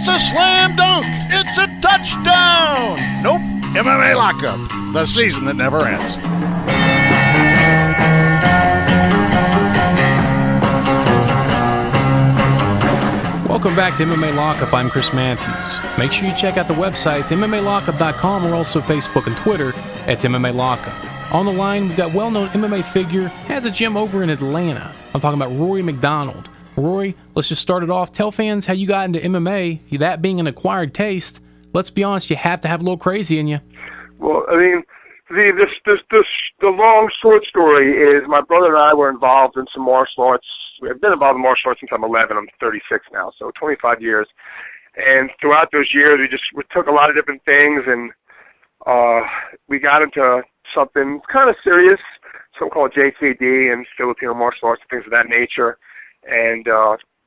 It's a slam dunk. It's a touchdown. Nope. MMA Lockup, the season that never ends. Welcome back to MMA Lockup. I'm Chris Matthews. Make sure you check out the website, MMALockup.com, or also Facebook and Twitter at MMA Lockup. On the line, we've got well-known MMA figure, has a gym over in Atlanta. I'm talking about Rory MacDonald. Rory, let's just start it off. Tell fans how you got into MMA, that being an acquired taste. Let's be honest, you have to have a little crazy in you. Well, I mean, the long short story is my brother and I were involved in some martial arts. I've been involved in martial arts since I'm 11. I'm 36 now, so 25 years. And throughout those years, we took a lot of different things, and we got into something kind of serious, something called JKD and Filipino martial arts and things of that nature. And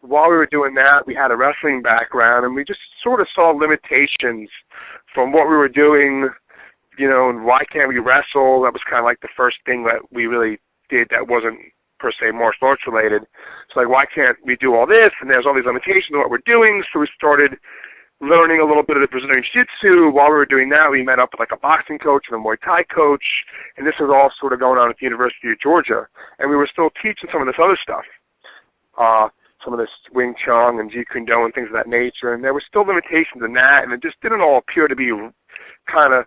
while we were doing that, we had a wrestling background, and we just sort of saw limitations from what we were doing, and why can't we wrestle? That was kind of like the first thing that we really did that wasn't per se martial arts related. So like, why can't we do all this? And there's all these limitations to what we're doing. So we started learning a little bit of the Brazilian Jiu-Jitsu. While we were doing that, we met up with like a boxing coach and a Muay Thai coach, and this was all sort of going on at the University of Georgia. And we were still teaching some of this other stuff, some of this Wing Chun and Jeet Kune Do and things of that nature. And there were still limitations in that, and it just didn't all appear to be kind of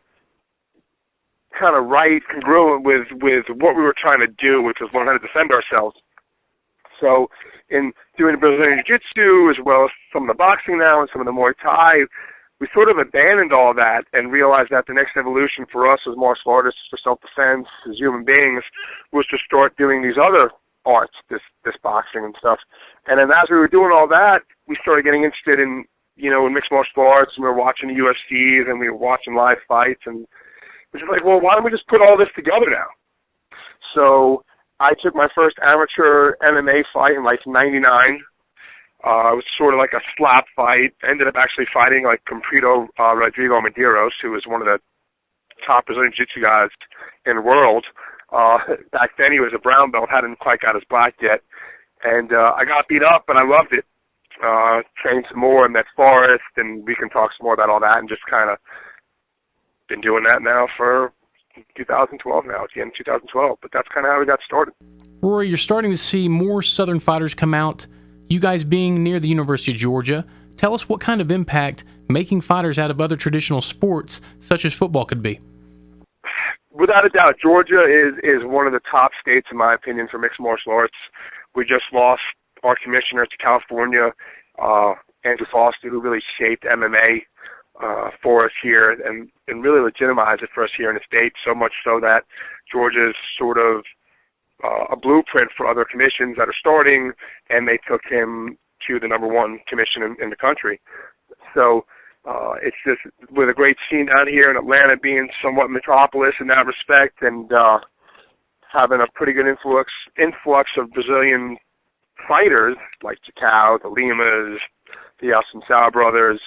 right, congruent with what we were trying to do, which was learn how to defend ourselves. So in doing the Brazilian Jiu-Jitsu, as well as some of the boxing now and some of the Muay Thai, we sort of abandoned all that and realized that the next evolution for us as martial artists for self-defense, as human beings, was to start doing these other arts, this boxing and stuff. And then as we were doing all that, we started getting interested in, in mixed martial arts, and we were watching the UFCs, and we were watching live fights, and which is like, well, why don't we just put all this together now? So I took my first amateur MMA fight in like 99. It was sort of like a slap fight. Ended up actually fighting like Comprido Rodrigo Medeiros, who was one of the top Brazilian Jiu-Jitsu guys in the world. Back then he was a brown belt, hadn't quite got his black yet. And I got beat up, but I loved it. Trained some more and met Forrest, and we can talk some more about all that, and just kind of been doing that now for 2012 now. It's the end of 2012, but that's kind of how we got started. Rory, you're starting to see more Southern fighters come out. You guys being near the University of Georgia, tell us what kind of impact making fighters out of other traditional sports, such as football, could be. Without a doubt, Georgia is one of the top states, in my opinion, for mixed martial arts. We just lost our commissioner to California, Andrew Foster, who really shaped MMA for us here and really legitimized it for us here in the state, so much so that Georgia is sort of a blueprint for other commissions that are starting, and they took him to the #1 commission in the country. So it's just with a great scene down here in Atlanta, being somewhat metropolis in that respect, and having a pretty good influx of Brazilian fighters like Chicao, the Limas, the Assunção brothers.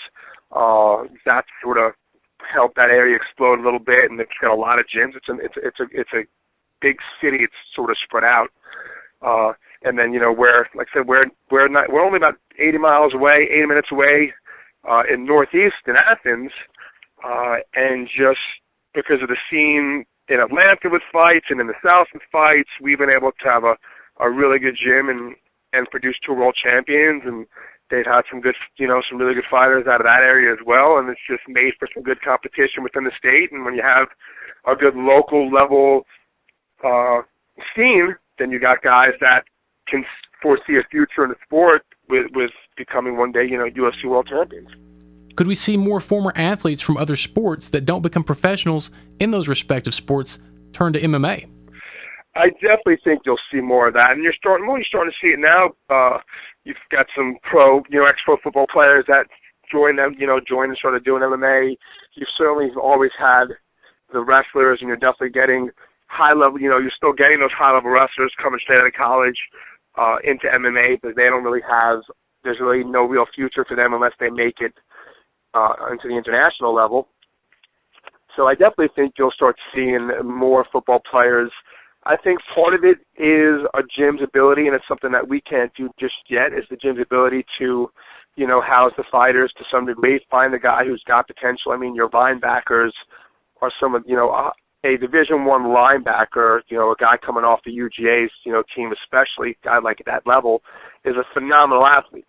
That sort of helped that area explode a little bit, and it's got a lot of gyms. It's a big city. It's sort of spread out, and then we're like I said, we're only about 80 minutes away in northeast in Athens, and just because of the scene in Atlanta with fights and in the South with fights, we've been able to have a really good gym and produce 2 world champions, and they've had some good, some really good fighters out of that area as well, and it's just made for some good competition within the state. And when you have a good local level scene, then you got guys that can foresee a future in the sport with becoming one day, UFC world champions. Could we see more former athletes from other sports that don't become professionals in those respective sports turn to MMA? I definitely think you'll see more of that, and you're starting to see it now. You've got some ex-pro football players that joined and started doing MMA. You've certainly always had the wrestlers, and you're definitely getting high-level, you're still getting those high-level wrestlers coming straight out of college into MMA, but there's really no real future for them unless they make it into the international level. So I definitely think you'll start seeing more football players. I think part of it is a gym's ability, and it's something that we can't do just yet, is the gym's ability to house the fighters to some degree, find the guy who's got potential. I mean, your linebackers are some of, a Division I linebacker, a guy coming off the UGA's, team especially, a guy like at that level, is a phenomenal athlete.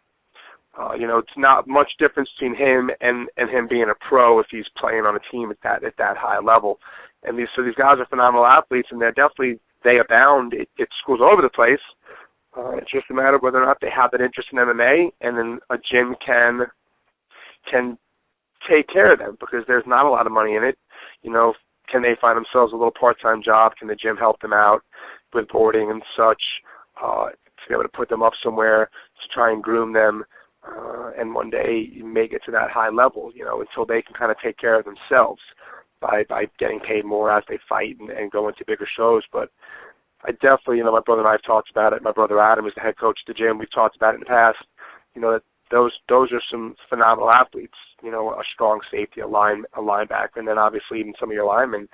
It's not much difference between him and him being a pro if he's playing on a team at that high level. And these guys are phenomenal athletes, and they abound at schools all over the place. It's just a matter of whether or not they have that interest in MMA, and then a gym can take care of them, because there's not a lot of money in it. Can they find themselves a little part-time job? Can the gym help them out with boarding and such, to be able to put them up somewhere to try and groom them, and one day make it to that high level, until they can kind of take care of themselves by getting paid more as they fight and go into bigger shows. But I definitely, my brother and I have talked about it. My brother Adam is the head coach at the gym. We've talked about it in the past. That those are some phenomenal athletes. A strong safety, a linebacker, and then obviously even some of your linemen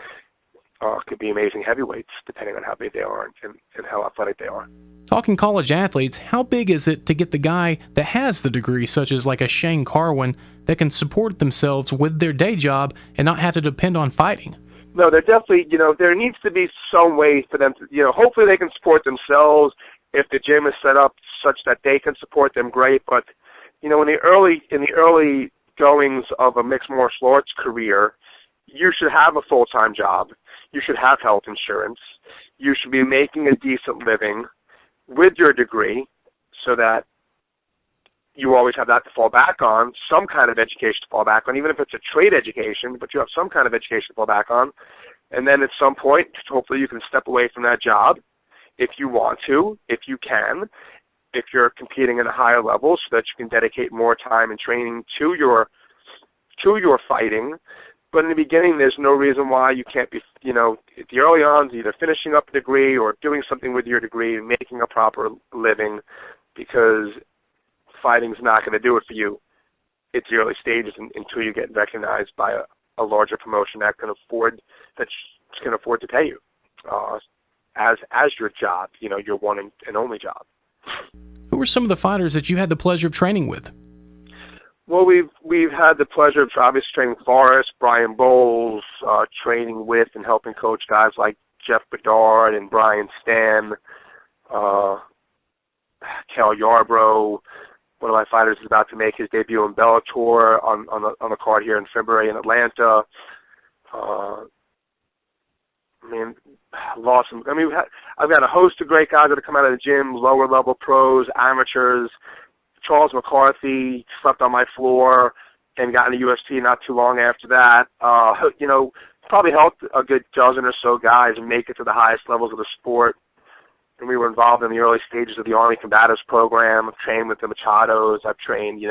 could be amazing heavyweights, depending on how big they are and how athletic they are. Talking college athletes, how big is it to get the guy that has the degree, such as like a Shane Carwin, that can support themselves with their day job and not have to depend on fighting? No, they're definitely, there needs to be some way for them to, hopefully they can support themselves. If the gym is set up such that they can support them, great. But, in the early goings of a mixed martial arts career, you should have a full-time job. You should have health insurance. You should be making a decent living with your degree, so that you always have that to fall back on, some kind of education to fall back on, even if it's a trade education, but you have some kind of education to fall back on. And then at some point, hopefully you can step away from that job if you want to, if you can, if you're competing at a higher level, so that you can dedicate more time and training to your fighting. But in the beginning, there's no reason why you can't be, at the early on, either finishing up a degree or doing something with your degree and making a proper living, because fighting's not going to do it for you at the early stages until you get recognized by a larger promotion that's going to afford to pay you as your job, your one and only job. Who are some of the fighters that you had the pleasure of training with? Well, we've had the pleasure of obviously training Forrest, Brian Bowles, training with and helping coach guys like Jeff Bedard and Brian Stan, Cal Yarbrough. One of my fighters is about to make his debut in Bellator on the card here in February in Atlanta. I've got a host of great guys that have come out of the gym, lower level pros, amateurs. Charles McCarthy slept on my floor and got into UFC not too long after that. Probably helped a good dozen or so guys make it to the highest levels of the sport. And we were involved in the early stages of the Army Combatives program. I've trained with the Machados. I've trained,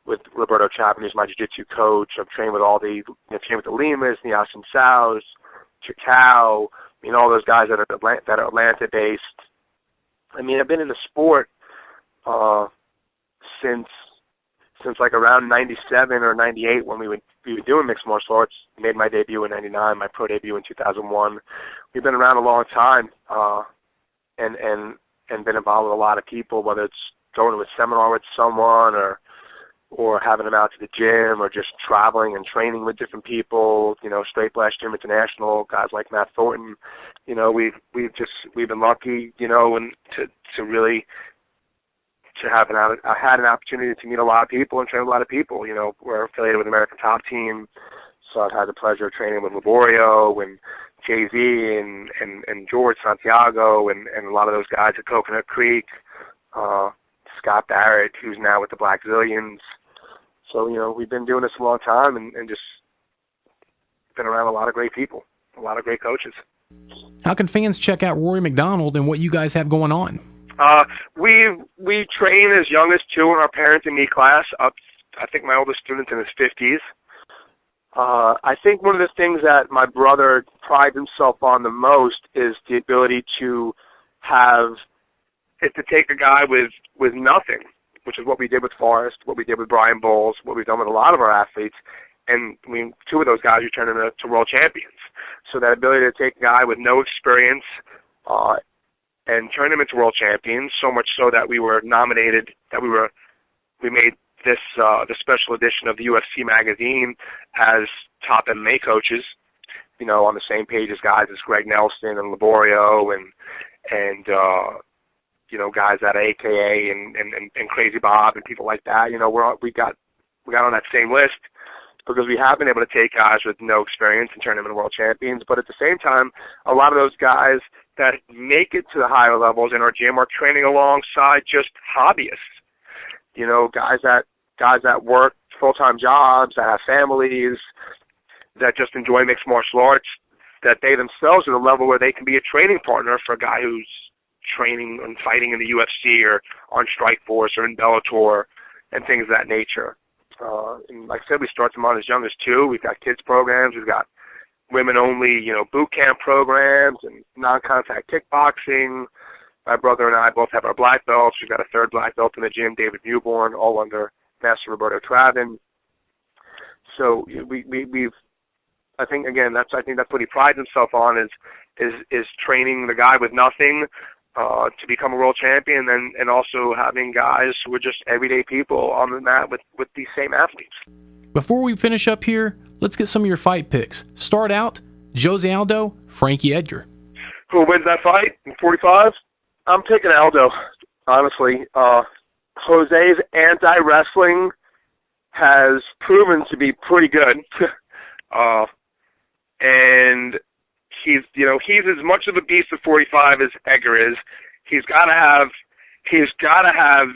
with Roberto Chapman, who's my jiu-jitsu coach. I've trained with trained with the Limas, the Yasin Saus, Chacao. All those guys that are Atlanta-based. I've been in the sport since like around 97 or 98 when we were doing mixed martial arts. Made my debut in 99, my pro debut in 2001. We've been around a long time, and been involved with a lot of people, whether it's going to a seminar with someone or having them out to the gym or just traveling and training with different people, Straight Blast Gym International, guys like Matt Thornton. We've been lucky, and to really I had an opportunity to meet a lot of people and train with a lot of people. We're affiliated with American Top Team, so I've had the pleasure of training with Laborio and Jay-Z and George Santiago and a lot of those guys at Coconut Creek, Scott Barrett, who's now with the Black Zillions. So, we've been doing this a long time and just been around a lot of great people, a lot of great coaches. How can fans check out Rory MacDonald and what you guys have going on? We train as young as 2 in our parent and me class. I think my oldest student's in his 50s. I think one of the things that my brother prides himself on the most is the ability to take a guy with nothing, which is what we did with Forrest, what we did with Brian Bowles, what we've done with a lot of our athletes, and 2 of those guys we turned into world champions. So that ability to take a guy with no experience and turn him into world champions, so much so that we were nominated, that we made this the special edition of the UFC magazine as top MMA coaches, you know, on the same page as guys as Greg Nelson and Laborio and you know, guys out of AKA and Crazy Bob and people like that. You know, we got on that same list because we have been able to take guys with no experience and turn them into world champions. But at the same time, a lot of those guys that make it to the higher levels in our gym are training alongside just hobbyists. You know, guys that work full-time jobs, that have families, that just enjoy mixed martial arts, that they themselves are at a level where they can be a training partner for a guy who's training and fighting in the UFC or on Strikeforce or in Bellator and things of that nature. And like I said, we start them on as young as 2. We've got kids programs. We've got women-only, you know, boot camp programs and non-contact kickboxing. My brother and I both have our black belts. We've got a 3rd black belt in the gym, David Newborn, all under Master Roberto Travin. So we've I think that's what he prides himself on is training the guy with nothing to become a world champion, and also having guys who are just everyday people on the mat with these same athletes. Before we finish up here, let's get some of your fight picks. Start out, Jose Aldo, Frankie Edgar. Who wins that fight in 45? I'm taking Aldo, honestly. Jose's anti-wrestling has proven to be pretty good. And he's as much of a beast at 45 as Edgar is. He's got to have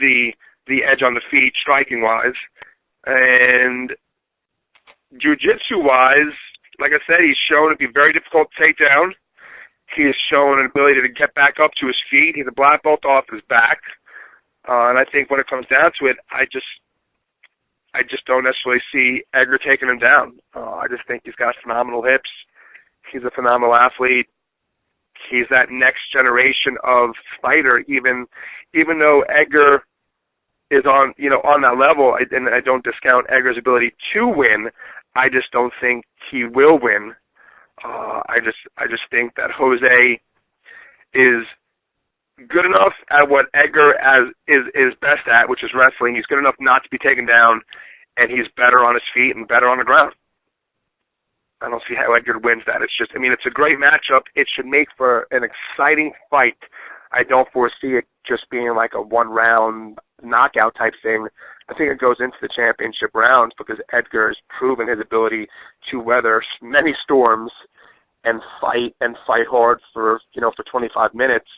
the edge on the feet, striking wise, and jiu-jitsu wise. Like I said, he's shown to be very difficult to take down. He has shown an ability to get back up to his feet. He's a black belt off his back, and I think when it comes down to it, I just don't necessarily see Edgar taking him down. I just think he's got phenomenal hips. He's a phenomenal athlete. He's that next generation of fighter. Even though Edgar is on that level, and I don't discount Edgar's ability to win, I just don't think he will win. I just think that Jose is good enough at what Edgar is best at, which is wrestling. He's good enough not to be taken down, and he's better on his feet and better on the ground. I don't see how Edgar wins that. It's a great matchup. It should make for an exciting fight. I don't foresee it just being like a one-round knockout type thing. I think it goes into the championship rounds because Edgar has proven his ability to weather many storms and fight hard for 25 minutes.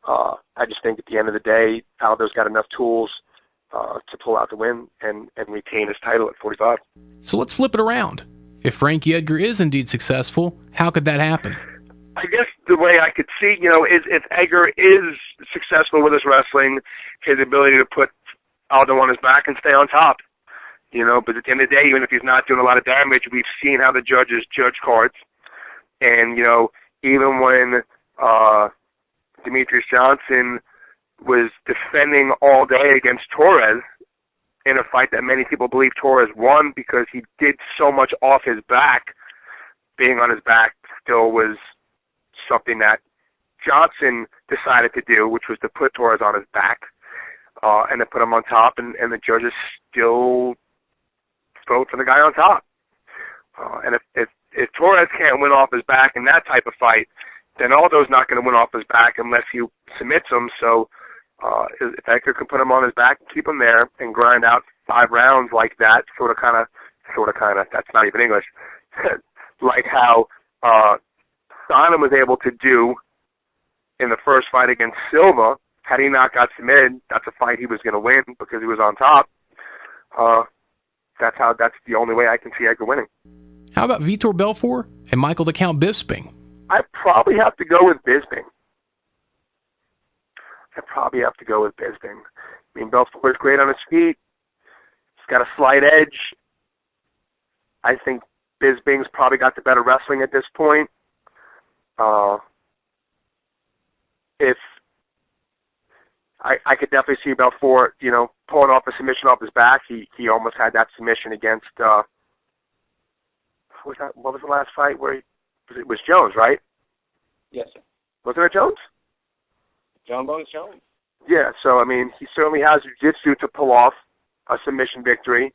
I just think at the end of the day, Aldo's got enough tools to pull out the win and retain his title at 45. So let's flip it around. If Frankie Edgar is indeed successful, how could that happen? I guess the way I could see, is if Edgar is successful with his wrestling, his ability to put Aldo on his back and stay on top. But at the end of the day, even if he's not doing a lot of damage, we've seen how the judges judge cards. And, even when Demetrius Johnson was defending all day against Torres in a fight that many people believe Torres won because he did so much off his back, being on his back still was something that Johnson decided to do, which was to put Torres on his back and to put him on top, and the judges still vote for the guy on top. And if Torres can't win off his back in that type of fight, then Aldo's not going to win off his back unless he submits him. So if Edgar can put him on his back and keep him there and grind out 5 rounds like that, sort of kind of, that's not even English, like how Simon was able to do in the first fight against Silva. Had he not got submitted, that's a fight he was going to win because he was on top. That's the only way I can see Edgar winning. How about Vitor Belfort and Michael the Count Bisping? I probably have to go with Bisping. Belfort's great on his feet. He's got a slight edge. I think Bisping's probably got the better wrestling at this point. If I could definitely see Belfort, pulling off a submission off his back. He almost had that submission against what was the last fight where it was Jones, right? Yes, sir. Wasn't it Jones? John Bones Jones. Yeah, so he certainly has jiu-jitsu to pull off a submission victory.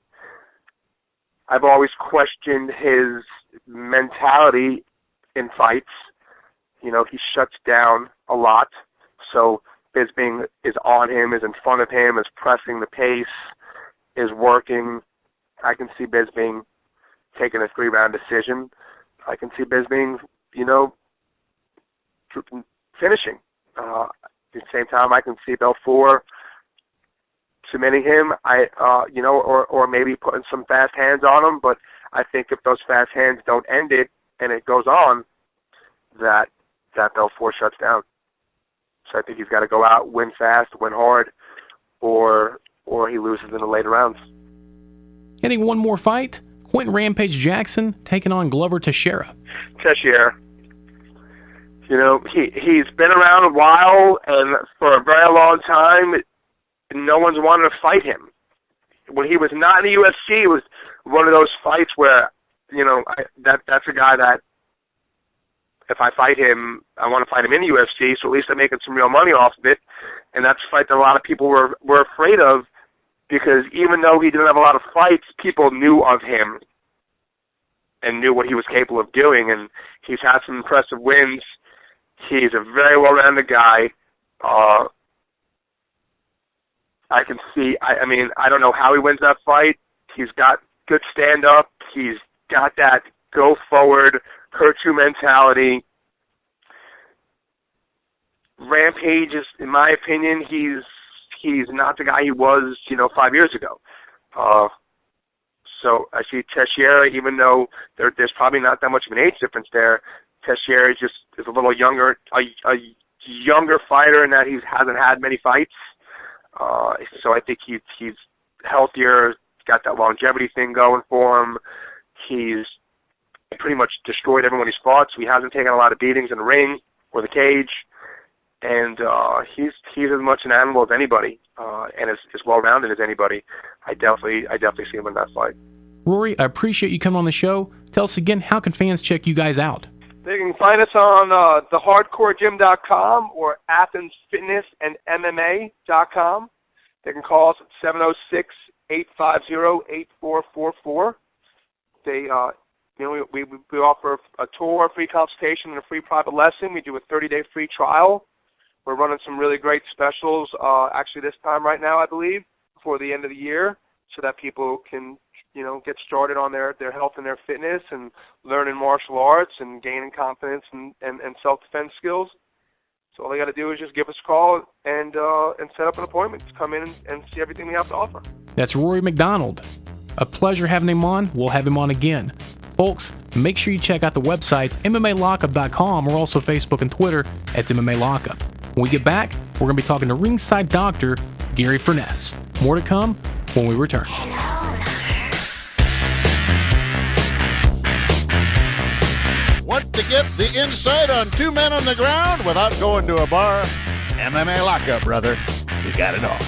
I've always questioned his mentality in fights. You know, he shuts down a lot. So Bisping is on him, is in front of him, is pressing the pace, is working. I can see Bisping taking a 3-round decision. I can see Bisping, you know, finishing. At the same time, I can see Belfort submitting him. You know, or maybe putting some fast hands on him. But I think if those fast hands don't end it and it goes on, that Belfort shuts down. So I think he's got to go out, win fast, win hard, or he loses in the later rounds. Getting one more fight, Quentin Rampage Jackson taking on Glover Teixeira. Teixeira. You know, he's been around a while, and for a very long time, no one's wanted to fight him. When he was not in the UFC, it was one of those fights where, you know, that's a guy that, if I fight him, I want to fight him in the UFC, so at least I'm making some real money off of it. And that's a fight that a lot of people were afraid of, because even though he didn't have a lot of fights, people knew of him and knew what he was capable of doing. And he's had some impressive wins. He's a very well-rounded guy. I can see, I mean, I don't know how he wins that fight. He's got good stand-up. He's got that go-forward, hurt you mentality. Rampage is, in my opinion, he's not the guy he was, you know, 5 years ago. So I see Teixeira, even though there's probably not that much of an age difference there, Teixeira is a little younger, a younger fighter in that he hasn't had many fights. So I think he's healthier, got that longevity thing going for him. He's pretty much destroyed everyone he's fought, so he hasn't taken a lot of beatings in the ring or the cage. And he's as much an animal as anybody, and as well-rounded as anybody. I definitely see him in that fight. Rory, I appreciate you coming on the show. Tell us again, how can fans check you guys out? They can find us on thehardcoregym.com or AthensFitnessandMMA.com. They can call us at 706-850-8444. They, we offer a tour, a free consultation, and a free private lesson. We do a 30-day free trial. We're running some really great specials, actually this time right now, I believe, before the end of the year, so that people can, you know, get started on their health and their fitness and learning martial arts and gaining confidence and self-defense skills. So all they got to do is just give us a call and set up an appointment to come in and see everything we have to offer. That's Rory MacDonald. A pleasure having him on. We'll have him on again. Folks, make sure you check out the website, MMALockup.com, or also Facebook and Twitter at MMALockup. When we get back, we're going to be talking to ringside doctor Gary Furness. More to come when we return. Want to get the insight on two men on the ground without going to a bar? MMA Lockup, brother. We got it all.